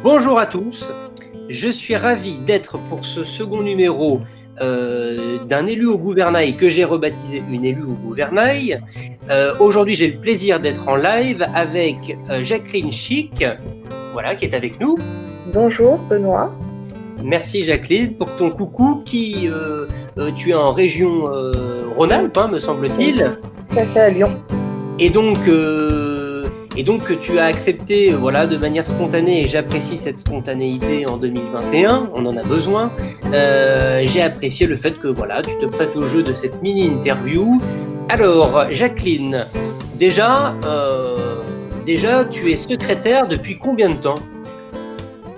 Bonjour à tous, je suis ravi d'être pour ce second numéro d'un élu au gouvernail que j'ai rebaptisé une élue au gouvernail. Aujourd'hui, j'ai le plaisir d'être en live avec Jacqueline Chic, voilà, qui est avec nous. Bonjour Benoît. Merci Jacqueline pour ton coucou qui tu es en région Rhône-Alpes, me semble-t-il. Tout à fait, à Lyon. Et donc que tu as accepté de manière spontanée, et j'apprécie cette spontanéité en 2021, on en a besoin. J'ai apprécié le fait que tu te prêtes au jeu de cette mini-interview. Alors Jacqueline, déjà tu es secrétaire depuis combien de temps?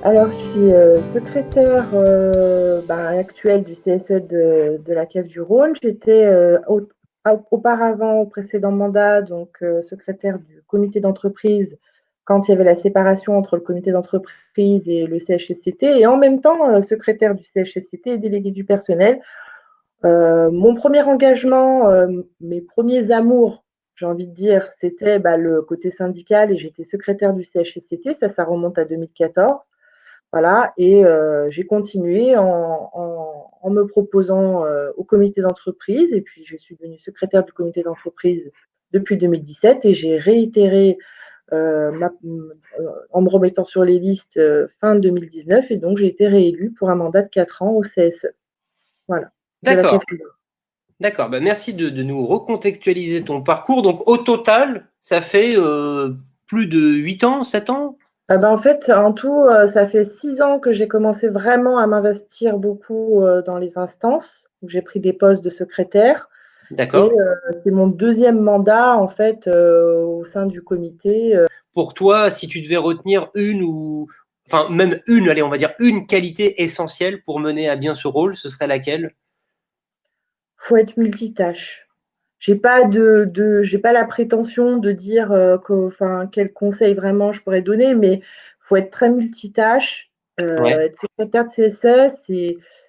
Alors, je suis secrétaire actuelle du CSE de la Cave du Rhône. J'étais auparavant, au précédent mandat, donc secrétaire du comité d'entreprise quand il y avait la séparation entre le comité d'entreprise et le CHSCT, et en même temps secrétaire du CHSCT et délégué du personnel. Mon premier engagement, mes premiers amours, j'ai envie de dire, c'était le côté syndical, et j'étais secrétaire du CHSCT, ça remonte à 2014. Voilà, et j'ai continué en me proposant au comité d'entreprise, et puis je suis devenue secrétaire du comité d'entreprise depuis 2017, et j'ai réitéré en me remettant sur les listes fin 2019, et donc j'ai été réélue pour un mandat de 4 ans au CSE. Voilà. D'accord. D'accord, merci de nous recontextualiser ton parcours. Donc au total, ça fait plus de 8 ans, 7 ans? En fait, en tout, ça fait 6 ans que j'ai commencé vraiment à m'investir beaucoup dans les instances, où j'ai pris des postes de secrétaire. Et D'accord. c'est mon deuxième mandat, en fait, au sein du comité. Pour toi, si tu devais retenir même une, allez, on va dire une qualité essentielle pour mener à bien ce rôle, ce serait laquelle? Faut être multitâche. J'ai pas j'ai pas la prétention de dire quel conseil vraiment je pourrais donner, mais faut être très multitâche. Ouais. Être secrétaire de CSE,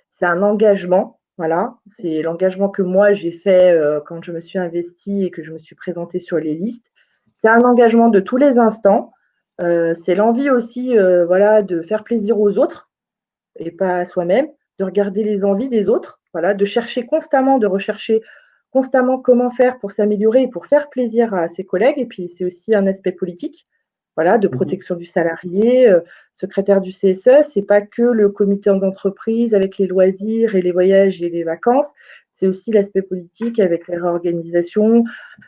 c'est un engagement. Voilà, c'est l'engagement que moi j'ai fait quand je me suis investie et que je me suis présentée sur les listes. C'est un engagement de tous les instants. C'est l'envie aussi, de faire plaisir aux autres et pas à soi-même, de regarder les envies des autres, voilà, de rechercher constamment comment faire pour s'améliorer et pour faire plaisir à ses collègues. Et puis, c'est aussi un aspect politique, voilà, de protection du salarié. Secrétaire du CSE, c'est pas que le comité d'entreprise avec les loisirs et les voyages et les vacances, c'est aussi l'aspect politique avec la réorganisation,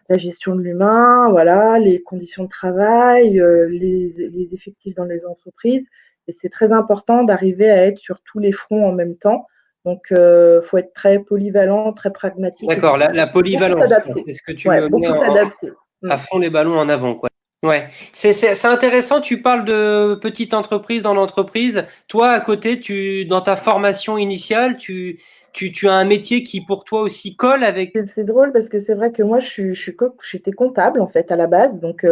la gestion de l'humain, voilà, les conditions de travail, les effectifs dans les entreprises. Et c'est très important d'arriver à être sur tous les fronts en même temps. Donc, faut être très polyvalent, très pragmatique. D'accord, la Beaucoup polyvalence, s'adapter. c'est ce que tu Ouais, me mets beaucoup s'adapter. à fond les ballons en avant, quoi. Ouais, c'est intéressant. Tu parles de petite entreprise dans l'entreprise. Toi, à côté, dans ta formation initiale, tu as un métier qui pour toi aussi colle avec. C'est drôle parce que c'est vrai que moi, j'étais comptable en fait à la base, donc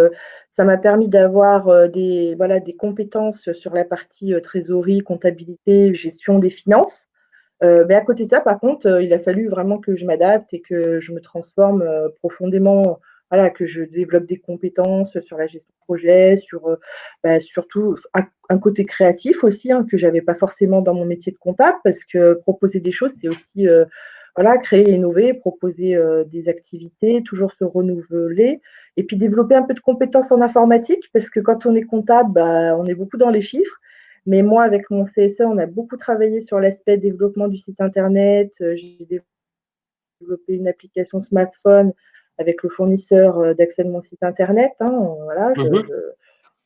ça m'a permis d'avoir des compétences sur la partie trésorerie, comptabilité, gestion des finances. Mais à côté de ça, par contre, il a fallu vraiment que je m'adapte et que je me transforme profondément, voilà, que je développe des compétences sur la gestion de projet, surtout un côté créatif aussi, hein, que j'avais pas forcément dans mon métier de comptable, parce que proposer des choses, c'est aussi voilà, créer, innover, proposer des activités, toujours se renouveler, et puis développer un peu de compétences en informatique, parce que quand on est comptable, on est beaucoup dans les chiffres. Mais moi, avec mon CSE, on a beaucoup travaillé sur l'aspect développement du site internet. J'ai développé une application smartphone avec le fournisseur d'accès de mon site internet, hein, voilà,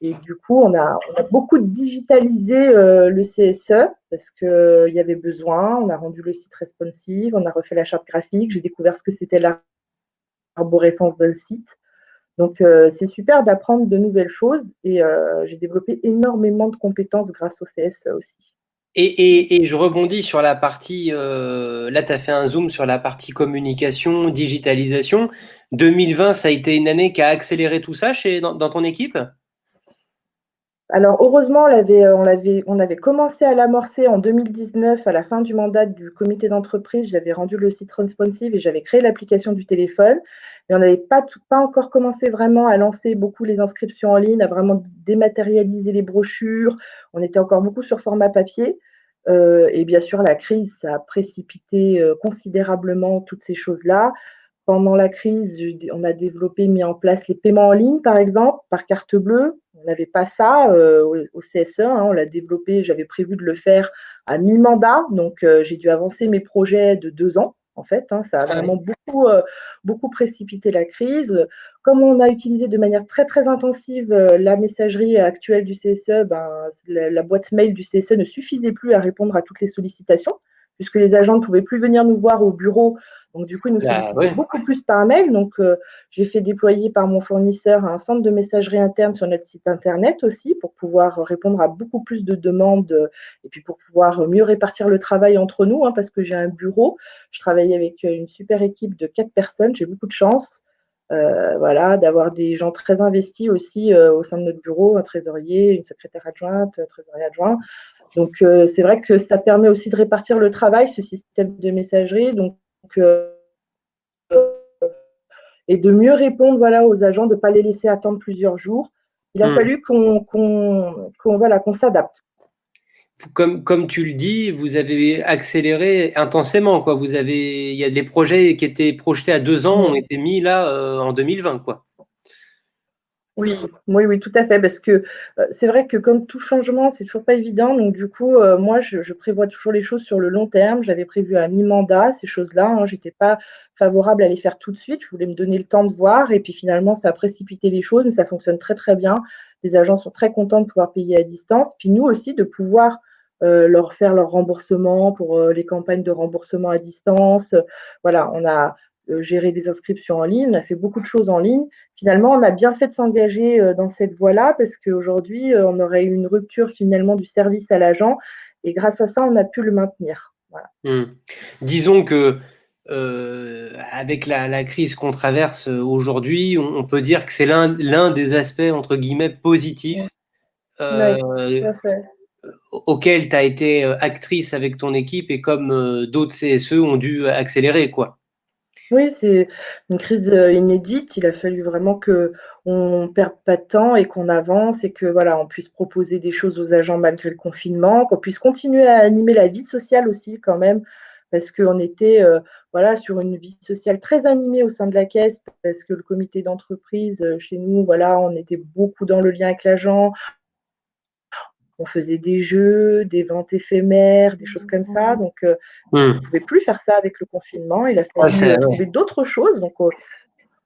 et du coup, on a beaucoup digitalisé le CSE parce qu'il y avait besoin. On a rendu le site responsive, on a refait la charte graphique. J'ai découvert ce que c'était l'arborescence d'un site. Donc, c'est super d'apprendre de nouvelles choses, et j'ai développé énormément de compétences grâce au CSE aussi. Et je rebondis sur la partie, là tu as fait un zoom sur la partie communication, digitalisation. 2020, ça a été une année qui a accéléré tout ça dans ton équipe? Alors heureusement, on avait commencé à l'amorcer en 2019 à la fin du mandat du comité d'entreprise. J'avais rendu le site responsive et j'avais créé l'application du téléphone. Et on n'avait pas encore commencé vraiment à lancer beaucoup les inscriptions en ligne, à vraiment dématérialiser les brochures. On était encore beaucoup sur format papier. Et bien sûr, la crise, ça a précipité considérablement toutes ces choses-là. Pendant la crise, on a développé, mis en place les paiements en ligne, par exemple, par carte bleue. On n'avait pas ça au CSE, hein, on l'a développé, j'avais prévu de le faire à mi-mandat, donc j'ai dû avancer mes projets de 2 ans, en fait. Hein, ça a Ah vraiment oui. beaucoup précipité la crise. Comme on a utilisé de manière très, très intensive la messagerie actuelle du CSE, ben, la boîte mail du CSE ne suffisait plus à répondre à toutes les sollicitations, puisque les agents ne pouvaient plus venir nous voir au bureau. Donc, du coup, ils nous Bah sollicitaient ouais. beaucoup plus par mail. Donc, j'ai fait déployer par mon fournisseur un centre de messagerie interne sur notre site internet aussi pour pouvoir répondre à beaucoup plus de demandes et puis pour pouvoir mieux répartir le travail entre nous, hein, parce que j'ai un bureau. Je travaille avec une super équipe de 4 personnes. J'ai beaucoup de chance. Voilà, d'avoir des gens très investis aussi au sein de notre bureau, un trésorier, une secrétaire adjointe, un trésorier adjoint. Donc, c'est vrai que ça permet aussi de répartir le travail, ce système de messagerie. Donc, et de mieux répondre voilà, aux agents, de ne pas les laisser attendre plusieurs jours. Il a Hmm. fallu qu'on s'adapte. Comme tu le dis, vous avez accéléré intensément, quoi. Il y a des projets qui étaient projetés à 2 ans ont Mmh. été mis là en 2020, quoi. Oui, oui, oui, tout à fait, parce que c'est vrai que comme tout changement, c'est toujours pas évident. Donc du coup, moi, je prévois toujours les choses sur le long terme. J'avais prévu à mi-mandat ces choses-là, hein. J'étais pas favorable à les faire tout de suite. Je voulais me donner le temps de voir, et puis finalement, ça a précipité les choses, mais ça fonctionne très très bien. Les agents sont très contents de pouvoir payer à distance, puis nous aussi de pouvoir leur faire leur remboursement pour les campagnes de remboursement à distance. Voilà, on a géré des inscriptions en ligne, on a fait beaucoup de choses en ligne. Finalement, on a bien fait de s'engager dans cette voie-là parce qu'aujourd'hui, on aurait eu une rupture finalement du service à l'agent et grâce à ça, on a pu le maintenir. Voilà. Hmm. Disons que avec la crise qu'on traverse aujourd'hui, on peut dire que c'est l'un des aspects entre guillemets Mm. positifs Oui, euh, tout à fait. auquel tu as été actrice avec ton équipe et comme d'autres CSE ont dû accélérer, quoi. Oui, c'est une crise inédite. Il a fallu vraiment que on perde pas de temps et qu'on avance et que voilà, on puisse proposer des choses aux agents malgré le confinement, qu'on puisse continuer à animer la vie sociale aussi quand même, parce qu'on était voilà sur une vie sociale très animée au sein de la caisse, parce que le comité d'entreprise chez nous, voilà, on était beaucoup dans le lien avec l'agent. On faisait des jeux, des ventes éphémères, des choses comme ça. Donc, on ne Hmm. pouvait plus faire ça avec le confinement. Il a Ah, fallu ouais. trouver d'autres choses. Donc,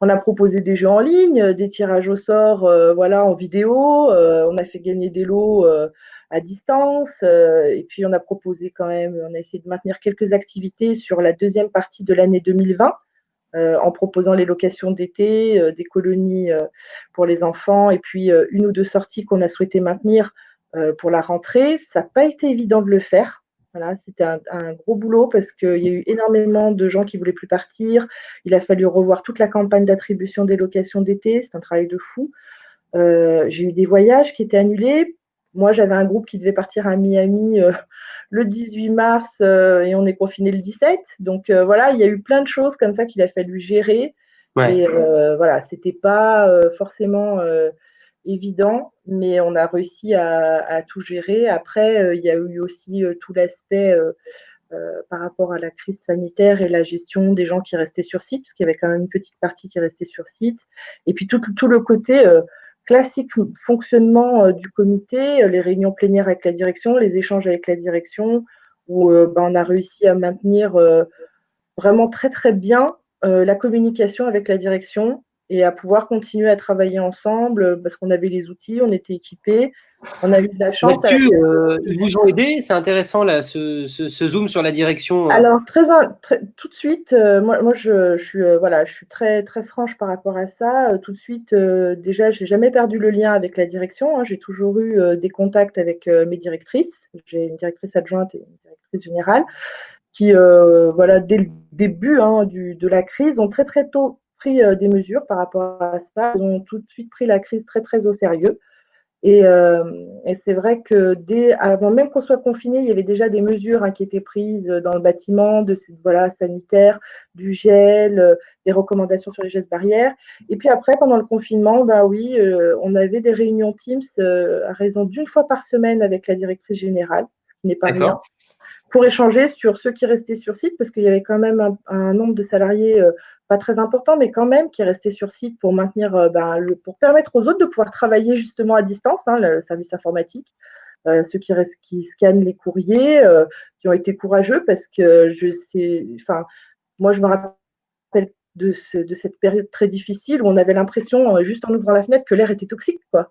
on a proposé des jeux en ligne, des tirages au sort voilà, en vidéo. On a fait gagner des lots à distance. Et puis, on a proposé quand même, on a essayé de maintenir quelques activités sur la deuxième partie de l'année 2020. En proposant les locations d'été, des colonies pour les enfants, et puis une ou deux sorties qu'on a souhaité maintenir pour la rentrée. Ça n'a pas été évident de le faire. Voilà, c'était un gros boulot parce qu'il y a eu énormément de gens qui ne voulaient plus partir. Il a fallu revoir toute la campagne d'attribution des locations d'été. C'est un travail de fou. J'ai eu des voyages qui étaient annulés. Moi, j'avais un groupe qui devait partir à Miami le 18 mars et on est confiné le 17. Donc voilà, il y a eu plein de choses comme ça qu'il a fallu gérer. Ouais. Et voilà, c'était pas forcément évident, mais on a réussi à tout gérer. Après, il y a eu aussi tout l'aspect par rapport à la crise sanitaire et la gestion des gens qui restaient sur site, parce qu'il y avait quand même une petite partie qui restait sur site. Et puis tout le côté classique fonctionnement du comité, les réunions plénières avec la direction, les échanges avec la direction, où ben, on a réussi à maintenir vraiment très très bien la communication avec la direction et à pouvoir continuer à travailler ensemble parce qu'on avait les outils, on était équipés, on a eu de la chance à la Là-dessus, tête. ils vous ont aidé. C'est intéressant là, ce zoom sur la direction. Alors, tout de suite, je suis, voilà, je suis très, très franche par rapport à ça. Tout de suite, déjà, j'ai jamais perdu le lien avec la direction, hein. J'ai toujours eu des contacts avec mes directrices. J'ai une directrice adjointe et une directrice générale qui, voilà, dès le début hein, de la crise, ont très, très tôt pris des mesures par rapport à ça. Ils ont tout de suite pris la crise très, très au sérieux. Et c'est vrai que avant même qu'on soit confiné, il y avait déjà des mesures qui étaient prises dans le bâtiment, voilà, sanitaire, du gel, des recommandations sur les gestes barrières. Et puis après, pendant le confinement, bah oui, on avait des réunions Teams à raison d'une fois par semaine avec la directrice générale, ce qui n'est pas rien, D'accord. pour échanger sur ceux qui restaient sur site, parce qu'il y avait quand même un nombre de salariés pas très important, mais quand même qui restaient sur site pour maintenir, pour permettre aux autres de pouvoir travailler justement à distance, le service informatique, ceux qui scannent les courriers, qui ont été courageux parce que moi je me rappelle de cette période très difficile où on avait l'impression, juste en ouvrant la fenêtre, que l'air était toxique, quoi.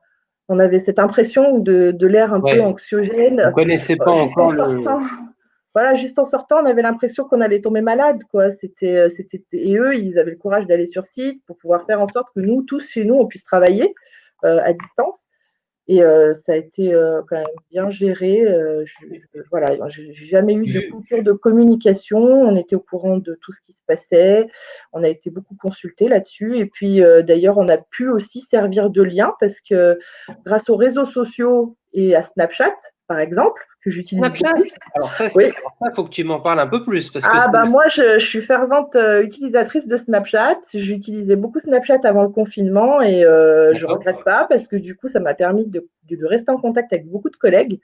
On avait cette impression de l'air un peu Ouais. On anxiogène, connaissait pas juste en encore le. sortant. Voilà, juste en sortant, on avait l'impression qu'on allait tomber malade, quoi. Et eux, ils avaient le courage d'aller sur site pour pouvoir faire en sorte que nous, tous chez nous, on puisse travailler à distance. Et ça a été quand même bien géré. Voilà, j'ai jamais eu de Vu- coupure de communication. On était au courant de tout ce qui se passait. On a été beaucoup consultés là-dessus. Et puis d'ailleurs, on a pu aussi servir de lien parce que grâce aux réseaux sociaux et à Snapchat, par exemple, que j'utilise Snapchat. beaucoup. Alors ça, Oui. faut que tu m'en parles un peu plus parce que Ah bah moi, je suis fervente utilisatrice de Snapchat. J'utilisais beaucoup Snapchat avant le confinement et je D'accord. regrette pas parce que du coup, ça m'a permis de rester en contact avec beaucoup de collègues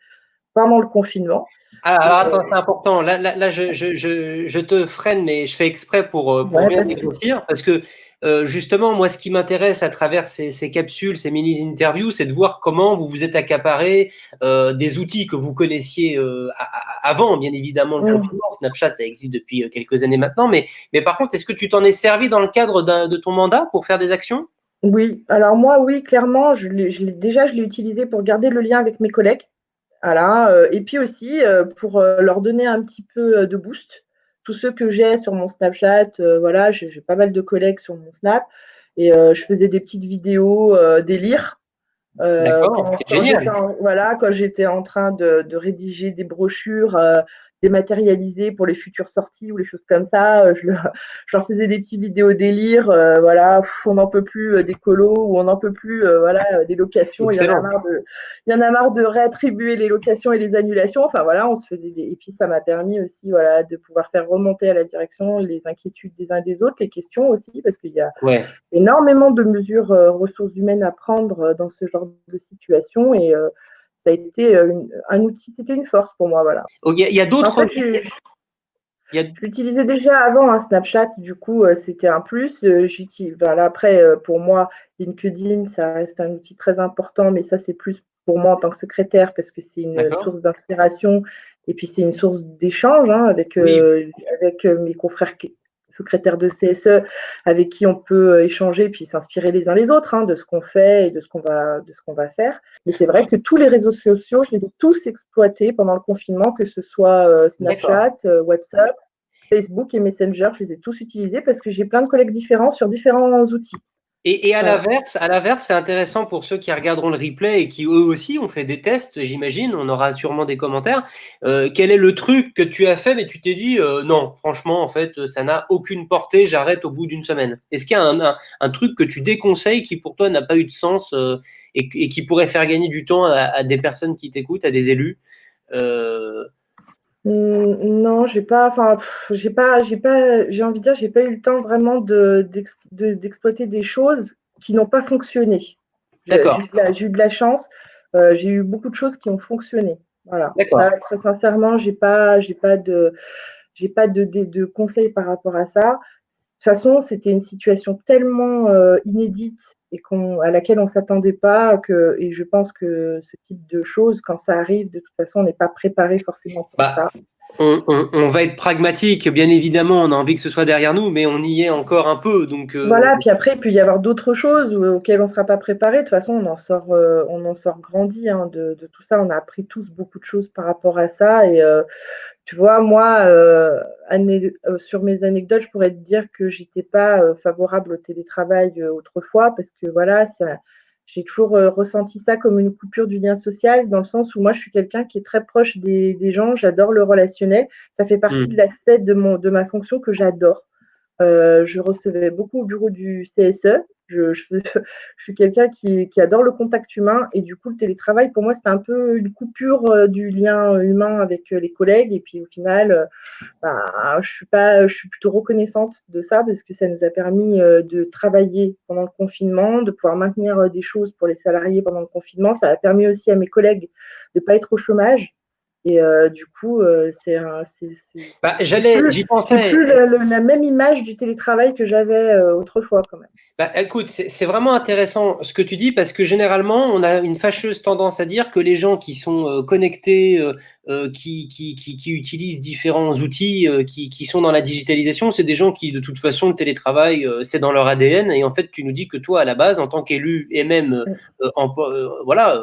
pendant le confinement. Ah, Et, alors attends, c'est important. Là, je te freine, mais je fais exprès pour ouais, bien pas de souci. dégrossir, parce que justement, moi, ce qui m'intéresse à travers ces capsules, ces mini-interviews, c'est de voir comment vous vous êtes accaparé des outils que vous connaissiez avant, bien évidemment, le Mm. confinement. Snapchat, ça existe depuis quelques années maintenant, mais par contre, est-ce que tu t'en es servi dans le cadre de ton mandat pour faire des actions? Oui, alors moi, oui, clairement, déjà, je l'ai utilisé pour garder le lien avec mes collègues. Voilà, et puis aussi pour leur donner un petit peu de boost. Tous ceux que j'ai sur mon Snapchat, voilà, j'ai pas mal de collègues sur mon Snap et je faisais des petites vidéos délire. D'accord, c'est génial. Quand j'étais en train de rédiger des brochures dématérialisées pour les futures sorties ou les choses comme ça, je leur faisais des petites vidéos délire, voilà, on n'en peut plus des colos ou on n'en peut plus, voilà, des locations. Excellent. Il y en a marre de réattribuer les locations et les annulations. Enfin voilà, on se faisait et puis ça m'a permis aussi, voilà, de pouvoir faire remonter à la direction les inquiétudes des uns et des autres, les questions aussi, parce qu'il y a Ouais. énormément de mesures ressources humaines à prendre dans ce genre de situation et ça a été un outil, c'était une force pour moi, voilà. Ok, il y a En d'autres. fait, Il y a. je l'utilisais déjà avant un Snapchat, du coup, c'était un plus. Voilà, après, pour moi, LinkedIn, ça reste un outil très important, mais ça, c'est plus pour moi en tant que secrétaire parce que c'est une D'accord. source d'inspiration et puis c'est une source d'échange Oui. avec mes confrères secrétaires de CSE avec qui on peut échanger puis s'inspirer les uns les autres de ce qu'on fait et de ce qu'on va faire. Mais c'est vrai que tous les réseaux sociaux, je les ai tous exploités pendant le confinement, que ce soit D'accord. Snapchat, WhatsApp, Facebook et Messenger, je les ai tous utilisés parce que j'ai plein de collègues différents sur différents outils. Et Voilà. à l'inverse, c'est intéressant pour ceux qui regarderont le replay et qui eux aussi ont fait des tests, j'imagine, on aura sûrement des commentaires. Quel est le truc que tu as fait, mais tu t'es dit non, franchement, en fait, ça n'a aucune portée, j'arrête au bout d'une semaine. Est-ce qu'il y a un truc que tu déconseilles qui pour toi n'a pas eu de sens et qui pourrait faire gagner du temps à des personnes qui t'écoutent, à des élus? Euh, Non, j'ai pas, enfin, j'ai envie de dire, j'ai pas eu le temps vraiment d'exploiter des choses qui n'ont pas fonctionné. d'accord, J'ai eu de la chance. J'ai eu beaucoup de choses qui ont fonctionné. Voilà. Ça, d'accord. très sincèrement, j'ai pas de conseils par rapport à ça. De toute façon, c'était une situation tellement inédite et à laquelle on ne s'attendait pas et je pense que ce type de choses, quand ça arrive, de toute façon, on n'est pas préparé forcément pour Bah, ça. on va être pragmatique, bien évidemment, on a envie que ce soit derrière nous, mais on y est encore un peu, donc Voilà, puis après, il peut y avoir d'autres choses auxquelles on ne sera pas préparé. De toute façon, on en sort grandi de tout ça. On a appris tous beaucoup de choses par rapport à ça. Et tu vois, moi, sur mes anecdotes, je pourrais te dire que j'étais pas favorable au télétravail autrefois parce que voilà, j'ai toujours ressenti ça comme une coupure du lien social, dans le sens où moi, je suis quelqu'un qui est très proche des gens. J'adore le relationnel. Ça fait partie de hmm, l'aspect de ma fonction que j'adore. Je recevais beaucoup au bureau du CSE. je suis quelqu'un qui adore le contact humain et du coup, le télétravail, pour moi, c'était un peu une coupure du lien humain avec les collègues. Et puis, au final, bah, je suis plutôt reconnaissante de ça parce que ça nous a permis de travailler pendant le confinement, de pouvoir maintenir des choses pour les salariés pendant le confinement. Ça a permis aussi à mes collègues de ne pas être au chômage. Et du coup, Bah, j'y c'est pensais. plus la même image du télétravail que j'avais autrefois quand même. Bah, écoute, c'est vraiment intéressant ce que tu dis parce que généralement, on a une fâcheuse tendance à dire que les gens qui sont connectés, qui utilisent différents outils, qui sont dans la digitalisation, c'est des gens qui, de toute façon, le télétravail, c'est dans leur ADN. Et en fait, tu nous dis que toi, à la base, en tant qu'élu et même voilà,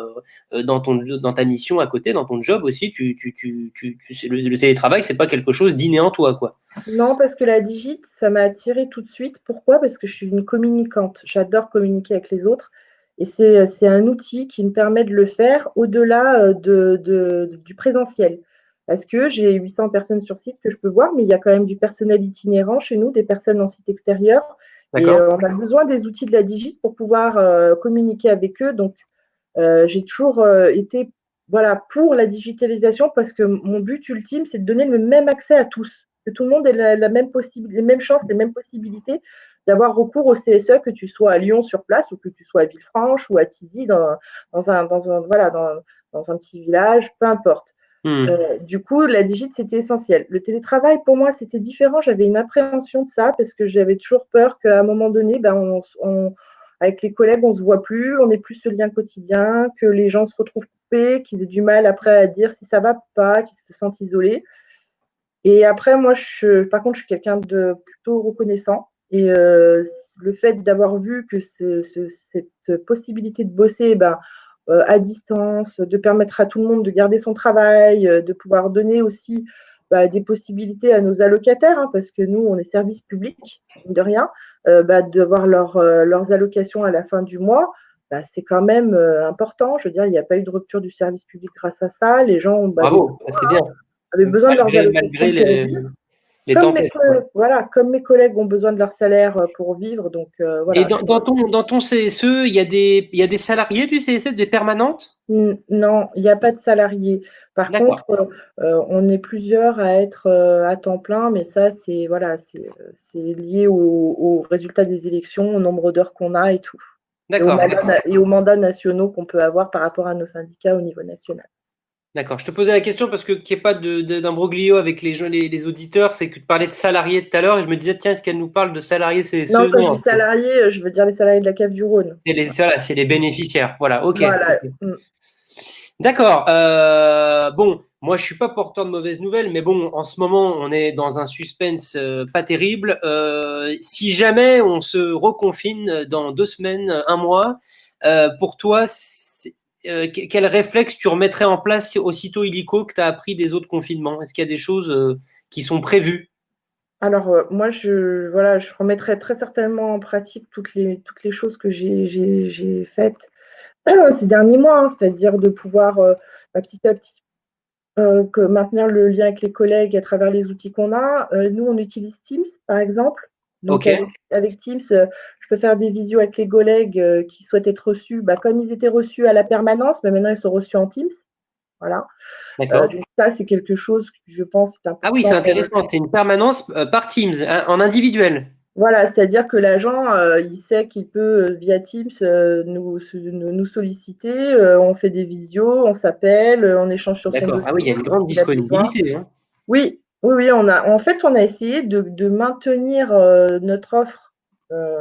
dans ta mission à côté, dans ton job aussi, le télétravail, c'est pas quelque chose d'inné en toi, quoi. Non, parce que la digite, ça m'a attirée tout de suite. Pourquoi? Parce que je suis une communicante. J'adore communiquer avec les autres. Et c'est un outil qui me permet de le faire au-delà du présentiel. Parce que j'ai 800 personnes sur site que je peux voir, mais il y a quand même du personnel itinérant chez nous, des personnes en site extérieur. Et D'accord? on a besoin des outils de la digite pour pouvoir communiquer avec eux. Donc, j'ai toujours été voilà, pour la digitalisation parce que mon but ultime, c'est de donner le même accès à tous, que tout le monde ait les mêmes chances, les mêmes possibilités d'avoir recours au CSE, que tu sois à Lyon sur place ou que tu sois à Villefranche ou à Tizy dans un petit village, peu importe. Hmm. Du coup, la digite, c'était essentiel. Le télétravail, pour moi, c'était différent. J'avais une appréhension de ça parce que j'avais toujours peur qu'à un moment donné, ben, avec les collègues, on ne se voit plus, on n'ait plus ce lien quotidien, que les gens se retrouvent coupés, qu'ils aient du mal après à dire si ça va ou pas, qu'ils se sentent isolés. Et après, moi, par contre, je suis quelqu'un de plutôt reconnaissant. Et le fait d'avoir vu que cette possibilité de bosser ben, à distance, de permettre à tout le monde de garder son travail, de pouvoir donner aussi des possibilités à nos allocataires, hein, parce que nous, on est service public, de rien, d'avoir leurs allocations à la fin du mois, c'est quand même important. Je veux dire, il n'y a pas eu de rupture du service public grâce à ça. Les gens Bravo, c'est bien. avaient besoin de leurs Malgré allocations pour vivre. les tempêtes, quoi. Voilà, comme mes collègues ont besoin de leur salaire pour vivre, donc Et voilà. dans ton CSE, il y a des salariés du CSE, des permanentes? Non, il n'y a pas de salariés. Par D'accord, contre, on est plusieurs à être à temps plein, mais ça, c'est voilà, c'est lié aux résultats des élections, au nombre d'heures qu'on a et tout, d'accord, et aux mandats nationaux qu'on peut avoir par rapport à nos syndicats au niveau national. d'accord. Je te posais la question parce que qu'il n'y ait pas d'imbroglio avec les auditeurs, c'est que tu parlais de salariés tout à l'heure et je me disais, tiens, est-ce qu'elle nous parle de salariés Non, CSE? quand je dis Non, salariés, je veux dire les salariés de la CAF du Rhône. voilà, c'est les bénéficiaires. Voilà, ok. Voilà. Ok. D'accord. Bon, moi je suis pas porteur de mauvaises nouvelles, mais bon, en ce moment on est dans un suspense pas terrible. Si jamais on se reconfine dans 2 semaines, un mois, pour toi, quel réflexe tu remettrais en place aussitôt illico que tu as appris des autres confinements? Est-ce qu'il y a des choses qui sont prévues? Alors, moi, voilà, je remettrai très certainement en pratique toutes les choses que j'ai faites ces derniers mois, hein, c'est-à-dire de pouvoir petit à petit maintenir le lien avec les collègues à travers les outils qu'on a. Nous, on utilise Teams, par exemple. Donc, Ok, avec Teams, je peux faire des visios avec les collègues qui souhaitent être reçus, comme ils étaient reçus à la permanence, mais maintenant ils sont reçus en Teams. Voilà. d'accord. Donc, ça, c'est quelque chose que je pense est Ah oui, c'est important. intéressant. C'est une permanence par Teams, hein, en individuel. Voilà, c'est-à-dire que l'agent, il sait qu'il peut, via Teams, nous solliciter, on fait des visios, on s'appelle, on échange sur son D'accord. Ah oui, il y a dossier, une sur ce grande qu'il a besoin. disponibilité, hein. Oui, oui, oui, on a essayé de maintenir notre offre,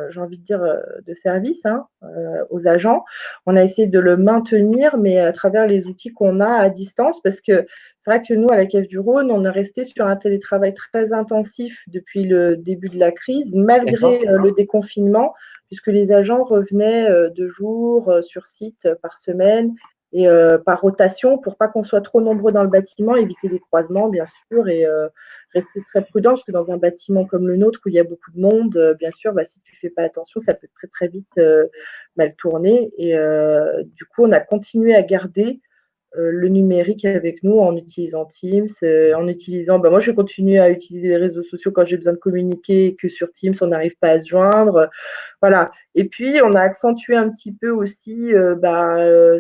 j'ai envie de dire, de service, hein, aux agents. On a essayé de le maintenir, mais à travers les outils qu'on a à distance, parce que c'est vrai que nous, à la Caisse du Rhône, on est resté sur un télétravail très intensif depuis le début de la crise, D'accord. malgré le déconfinement, puisque les agents revenaient 2 jours sur site par semaine et par rotation pour pas qu'on soit trop nombreux dans le bâtiment, éviter des croisements bien sûr et rester très prudent parce que dans un bâtiment comme le nôtre où il y a beaucoup de monde, bien sûr, si tu fais pas attention, ça peut très très vite mal tourner et du coup on a continué à garder le numérique avec nous en utilisant Teams, en utilisant. Bah, moi, je continue à utiliser les réseaux sociaux quand j'ai besoin de communiquer et que sur Teams, on n'arrive pas à se joindre. Voilà. Et puis, on a accentué un petit peu aussi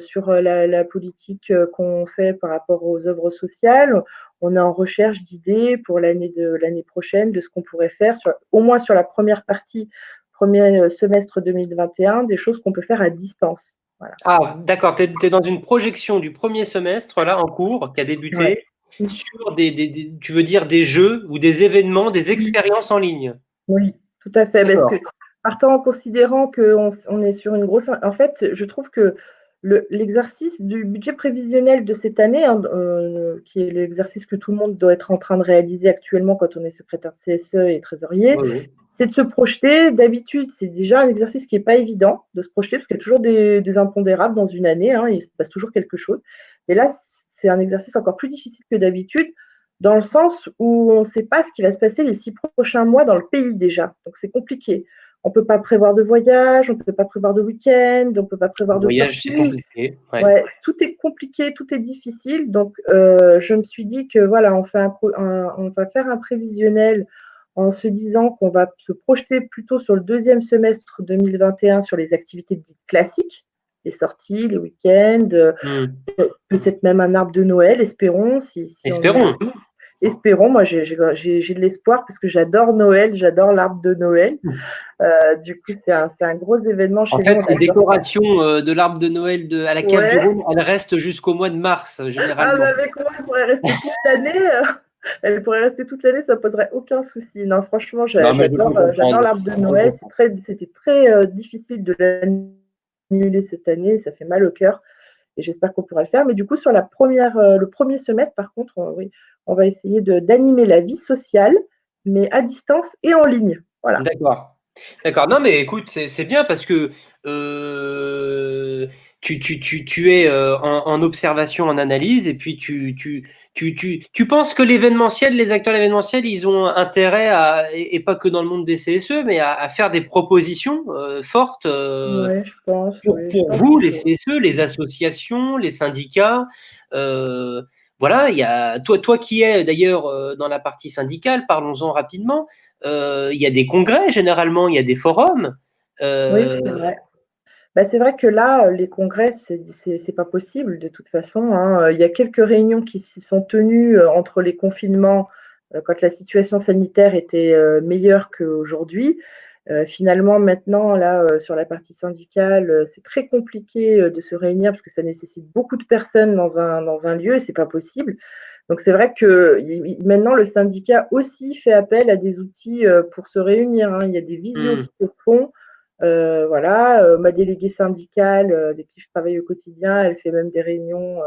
sur la politique qu'on fait par rapport aux œuvres sociales. On est en recherche d'idées pour l'année prochaine de ce qu'on pourrait faire, au moins sur la première partie, premier semestre 2021, des choses qu'on peut faire à distance. Voilà. Ah, d'accord, tu es dans une projection du premier semestre, là, en cours, qui a Ouais. débuté, sur tu veux dire des jeux ou des événements, des expériences en ligne. Oui, tout à fait. Parce que D'accord. partant en considérant qu'on est sur une grosse. En fait, je trouve que l'exercice du budget prévisionnel de cette année, hein, qui est l'exercice que tout le monde doit être en train de réaliser actuellement quand on est secrétaire de CSE et trésorier, Oui, oui. c'est de se projeter. D'habitude, c'est déjà un exercice qui n'est pas évident de se projeter parce qu'il y a toujours des impondérables dans une année, hein, il se passe toujours quelque chose. Et là, c'est un exercice encore plus difficile que d'habitude dans le sens où on ne sait pas ce qui va se passer les 6 prochains mois dans le pays déjà. Donc c'est compliqué. On ne peut pas prévoir de voyage, on ne peut pas prévoir de week-end, on ne peut pas prévoir Le de voyage, c'est sortie. compliqué. Ouais. Ouais, tout est compliqué, tout est difficile. Donc je me suis dit que voilà, on va faire un prévisionnel en se disant qu'on va se projeter plutôt sur le deuxième semestre 2021 sur les activités dites classiques, les sorties, les week-ends, peut-être même un arbre de Noël, espérons, si on y Espérons. arrive. Espérons, moi j'ai de l'espoir parce que j'adore Noël, j'adore l'arbre de Noël. Du coup, c'est un gros événement En chez nous, fait, on les adore ça. décorations de l'arbre de Noël à la Cave du Ouais. Rhône, elles restent jusqu'au mois de mars, Ah, bah généralement. avec moi, elle pourrait rester toute l'année. Elle pourrait rester toute l'année, ça poserait aucun souci. Non, franchement, Non, mais je peux j'adore comprendre. l'arbre de Je peux Noël. comprendre. C'était très difficile de l'annuler cette année. Ça fait mal au cœur et j'espère qu'on pourra le faire. Mais du coup, sur le premier semestre, par contre, oui, on va essayer d'animer la vie sociale, mais à distance et en ligne. Voilà. D'accord. D'accord. Non, mais écoute, c'est bien parce que euh, tu es en observation, en analyse, et puis tu penses que l'événementiel, les acteurs de l'événementiel, ils ont intérêt et pas que dans le monde des CSE, mais à faire des propositions fortes Ouais, je pense, oui, je pour pense vous, qu'il les faut. CSE, les associations, les syndicats. euh, voilà, il y a toi qui es d'ailleurs dans la partie syndicale, parlons-en rapidement. Il y a des congrès généralement, il y a des forums. Oui, Euh, c'est vrai. Bah, c'est vrai que là, les congrès, c'est pas possible de toute façon, hein. Il y a quelques réunions qui s'y sont tenues entre les confinements, quand la situation sanitaire était meilleure qu'aujourd'hui. Finalement, maintenant, là, sur la partie syndicale, c'est très compliqué de se réunir parce que ça nécessite beaucoup de personnes dans un lieu et c'est pas possible. Donc, c'est vrai que maintenant, le syndicat aussi fait appel à des outils pour se réunir, hein. Il y a des visios hmm. qui se font. Voilà, ma déléguée syndicale avec qui je travaille au quotidien, elle fait même des réunions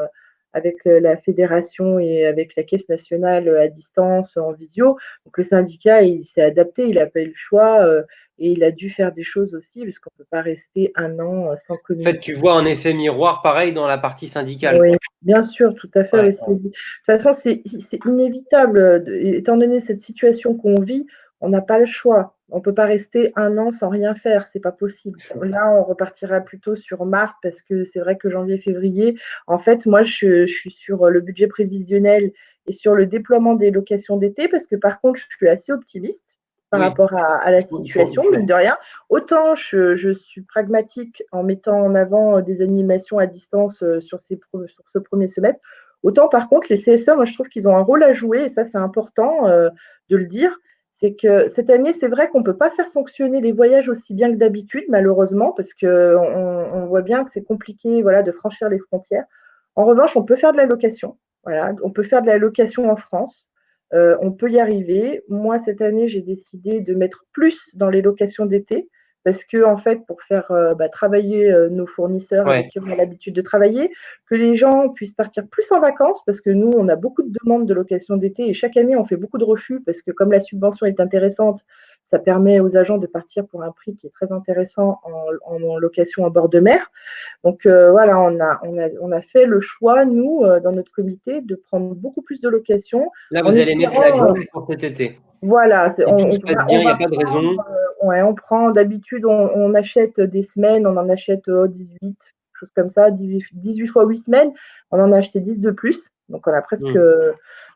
avec la fédération et avec la caisse nationale à distance, en visio. Donc le syndicat, il s'est adapté, il n'a pas eu le choix et il a dû faire des choses aussi, puisqu'on ne peut pas rester un an sans En fait, tu communiquer. vois un effet miroir pareil dans la partie syndicale, Oui, quoi. bien sûr, tout à fait Ouais, aussi. De toute façon, c'est inévitable. Étant donné cette situation qu'on vit, on n'a pas le choix. On ne peut pas rester un an sans rien faire, c'est pas possible. Là, on repartira plutôt sur mars parce que c'est vrai que janvier, février, en fait, moi, je suis sur le budget prévisionnel et sur le déploiement des locations d'été parce que par contre, je suis assez optimiste par oui, rapport à la situation, ouais. mine de rien. Autant je suis pragmatique en mettant en avant des animations à distance sur ce premier semestre, autant par contre, les CSE, moi je trouve qu'ils ont un rôle à jouer, et ça c'est important de le dire. C'est que cette année, c'est vrai qu'on ne peut pas faire fonctionner les voyages aussi bien que d'habitude, malheureusement, parce qu'on voit bien que c'est compliqué, voilà, de franchir les frontières. En revanche, on peut faire de la location. Voilà, on peut faire de la location en France. On peut y arriver. Moi, cette année, j'ai décidé de mettre plus dans les locations d'été parce que, en fait, pour faire travailler nos fournisseurs avec Ouais. qui on a l'habitude de travailler, que les gens puissent partir plus en vacances parce que nous, on a beaucoup de demandes de location d'été et chaque année, on fait beaucoup de refus parce que comme la subvention est intéressante, ça permet aux agents de partir pour un prix qui est très intéressant en location en bord de mer. Donc voilà, on a fait le choix, nous, dans notre comité, de prendre beaucoup plus de locations Là, en vous allez mettre la espérant, gomme pour cet été. voilà, Si tout se passe bien, on il n'y a va pas de raison. prendre, ouais, on prend, d'habitude, on achète des semaines, on en achète 18, chose comme ça, 18 fois 8 semaines. On en a acheté 10 de plus. Donc, on a presque,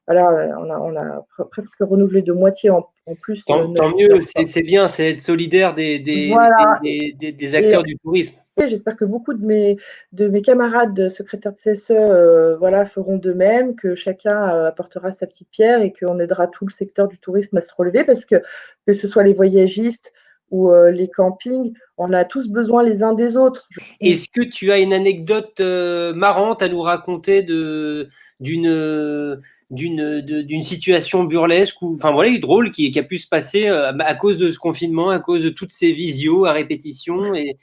voilà, on a presque renouvelé de moitié en plus Tant notre mieux, offre. c'est bien, c'est être solidaire Voilà. des Et acteurs du tourisme. j'espère que beaucoup de mes camarades de secrétaires de CSE voilà, feront de même, que chacun apportera sa petite pierre et qu'on aidera tout le secteur du tourisme à se relever parce que ce soit les voyagistes ou les campings, on a tous besoin les uns des autres. Est-ce que tu as une anecdote marrante à nous raconter d'une d'une situation burlesque ou enfin voilà drôle qui a pu se passer à cause de ce confinement, à cause de toutes ces visios à répétition et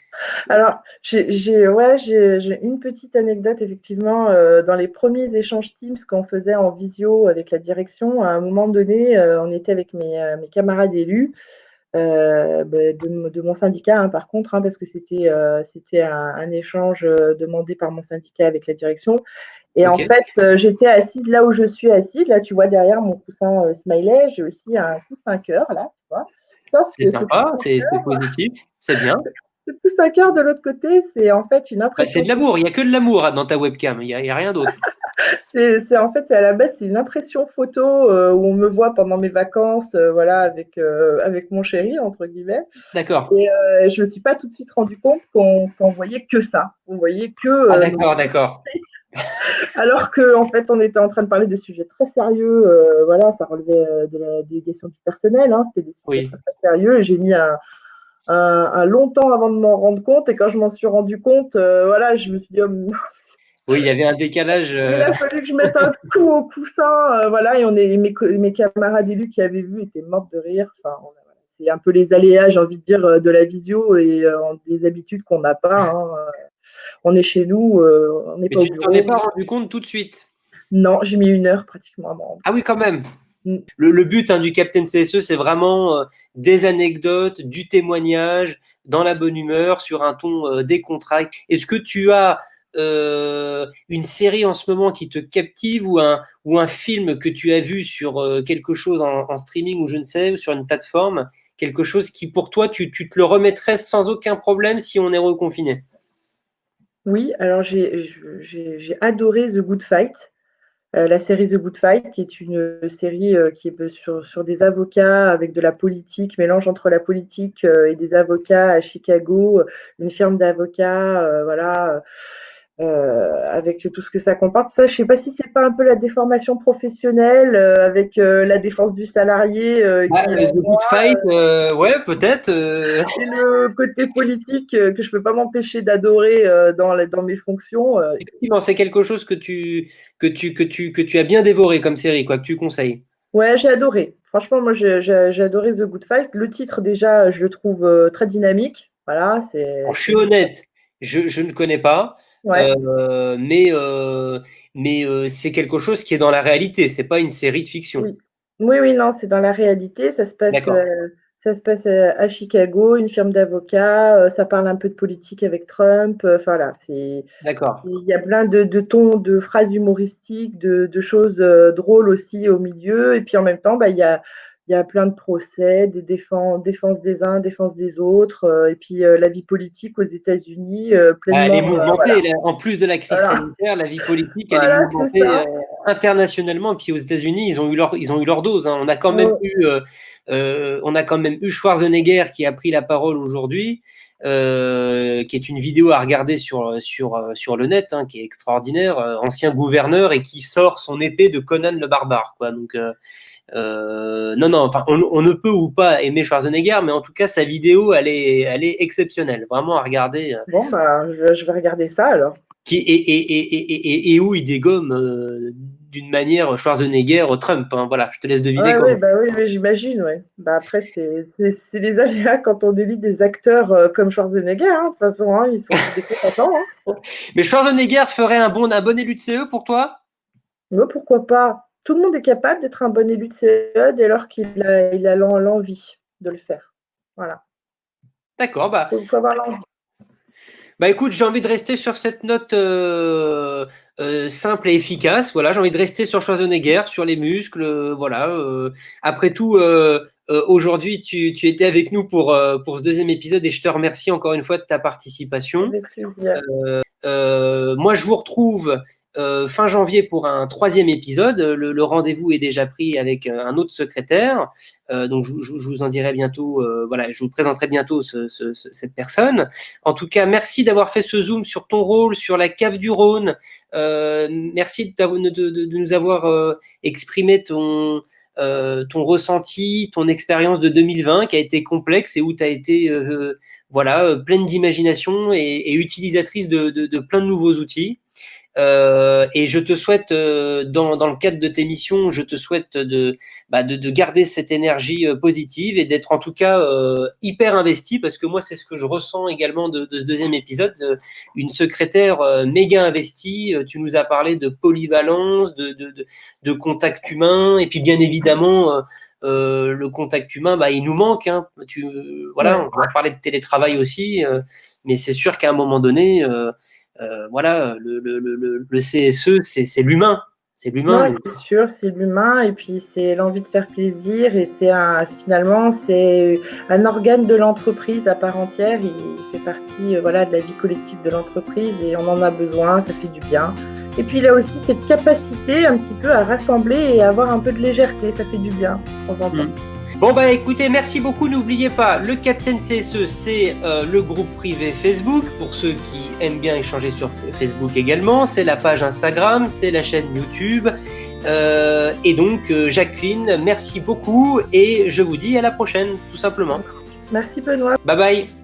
Alors, ouais, j'ai une petite anecdote, effectivement, dans les premiers échanges Teams qu'on faisait en visio avec la direction, à un moment donné, on était avec mes camarades élus de mon syndicat, hein, par contre, hein, parce que c'était un échange demandé par mon syndicat avec la direction. Et en ok, fait, j'étais assise là où je suis assise. Là, tu vois derrière mon coussin smiley, j'ai aussi un coussin cœur, là, tu vois. Sauf c'est que ce sympa, coussin c'est positif, c'est bien. le coussin cœur de l'autre côté, c'est en fait une Bah, c'est impression. de l'amour, il y a que de l'amour dans ta webcam, il y a rien d'autre. En fait, à la base, c'est une impression photo où on me voit pendant mes vacances, voilà, avec mon chéri, entre guillemets. D'accord. Et je me suis pas tout de suite rendu compte qu'on voyait que ça. On voyait que Ah nos... d'accord, d'accord. Alors qu'en fait, on était en train de parler de sujets très sérieux. Voilà, ça relevait de la délégation du personnel. Hein, c'était des sujets Oui. très, très sérieux. Et j'ai mis un long temps avant de m'en rendre compte. Et quand je m'en suis rendu compte, voilà, je me suis dit, oh, Oui, il y avait un décalage. il a fallu que je mette un coup au coussin, voilà, et mes camarades élus qui avaient vu étaient morts de rire. Enfin, c'est un peu les aléas, j'ai envie de dire, de la visio et des habitudes qu'on n'a pas. Hein. On est chez nous, on n'est Mais pas au tu ne t'en es bureau. pas rendu compte tout de suite. Non, j'ai mis 1 heure pratiquement à m'en rendre Ah oui, quand même. compte. Le but du Captain CSE, c'est vraiment des anecdotes, du témoignage, dans la bonne humeur, sur un ton décontracté. Est-ce que tu as une série en ce moment qui te captive ou un film que tu as vu sur quelque chose en streaming ou je ne sais, ou sur une plateforme, quelque chose qui pour toi, tu te le remettrais sans aucun problème si on est reconfiné? Oui, alors j'ai adoré The Good Fight. La série The Good Fight, qui est une série qui est sur des avocats avec de la politique, mélange entre la politique et des avocats à Chicago, une firme d'avocats, voilà, avec tout ce que ça comporte. Ça, je ne sais pas si c'est pas un peu la déformation professionnelle avec la défense du salarié Bah, qui est en The moi Good Fight, ouais, peut-être. et le côté politique que je ne peux pas m'empêcher d'adorer dans mes fonctions. Effectivement, c'est quelque chose que tu as bien dévoré comme série, quoi, que tu conseilles. Ouais, j'ai adoré. Franchement, moi, j'ai adoré The Good Fight. Le titre, déjà, je le trouve très dynamique. Voilà, Alors, je suis c'est du... honnête, je ne connais pas, Ouais, euh, mais, euh, mais c'est quelque chose qui est dans la réalité, c'est pas une série de fiction. oui. Oui, oui, non, c'est dans la réalité. D'accord, Ça se passe à Chicago, une firme d'avocats. Ça parle un peu de politique avec Trump. Enfin, là, d'accord. il y a plein de tons, de phrases humoristiques, de choses drôles aussi au milieu. Et puis en même temps, bah, il y a plein de procès, défense des uns, défense des autres. Et puis la vie politique aux États-Unis, Ah, elle est pleinement. mouvementée, là. En plus de la crise Voilà, sanitaire, la vie politique, elle est voilà c'est mouvementée ça. internationalement. Et puis aux États-Unis, ils ont eu leur dose, hein. Oh, On a quand même eu Schwarzenegger qui a pris la parole aujourd'hui, qui est une vidéo à regarder sur le net, hein, qui est extraordinaire, ancien gouverneur et qui sort son épée de Conan le barbare, quoi. Donc non, non, enfin, on ne peut ou pas aimer Schwarzenegger, mais en tout cas, sa vidéo, elle est exceptionnelle, vraiment à regarder. bon, bah, je vais regarder ça alors. Et où il dégomme d'une manière Schwarzenegger Trump, hein. Voilà, je te laisse deviner Ouais, ouais, comment. bah oui, oui, j'imagine, ouais. Bah après, c'est les aléas quand on évite des acteurs comme Schwarzenegger, hein, de toute façon, hein, ils sont tous des compétents, hein. Mais Schwarzenegger ferait un bon élu de CE pour toi? Mais pourquoi pas? Tout le monde est capable d'être un bon élu de CE dès lors il a l'envie de le faire. Voilà. D'accord, bah, Faut avoir l'envie. bah écoute, j'ai envie de rester sur cette note simple et efficace. Voilà, j'ai envie de rester sur Schwarzenegger, sur les muscles. Voilà. Après tout, aujourd'hui tu étais avec nous pour ce deuxième épisode et je te remercie encore une fois de ta participation. Avec plaisir. Moi, je vous retrouve fin janvier pour un 3e épisode. Le rendez-vous est déjà pris avec un autre secrétaire. Donc, je vous en dirai bientôt. Voilà, je vous présenterai bientôt cette personne. En tout cas, merci d'avoir fait ce zoom sur ton rôle, sur la cave du Rhône. Merci de nous avoir exprimé ton ressenti, ton expérience de 2020 qui a été complexe et où tu as été pleine d'imagination et utilisatrice de plein de nouveaux outils. Et je te souhaite, dans le cadre de tes missions, je te souhaite de garder cette énergie positive et d'être en tout cas hyper investi, parce que moi, c'est ce que je ressens également de ce deuxième épisode. Une secrétaire méga investie. Tu nous as parlé de polyvalence, de contact humain, et puis bien évidemment, le contact humain, il nous manque. Hein. On va parler de télétravail aussi, mais c'est sûr qu'à un moment donné, le CSE, c'est l'humain. C'est l'humain. Non, c'est sûr, c'est l'humain et puis c'est l'envie de faire plaisir et finalement c'est un organe de l'entreprise à part entière. Il fait partie de la vie collective de l'entreprise et on en a besoin, ça fait du bien. Et puis il a aussi cette capacité un petit peu à rassembler et à avoir un peu de légèreté, ça fait du bien de temps en temps. Bon écoutez, merci beaucoup. N'oubliez pas, le Captain CSE, c'est le groupe privé Facebook, pour ceux qui aiment bien échanger sur Facebook également. C'est la page Instagram, c'est la chaîne YouTube. Et donc, Jacqueline, merci beaucoup et je vous dis à la prochaine, tout simplement. Merci Benoît. Bye bye.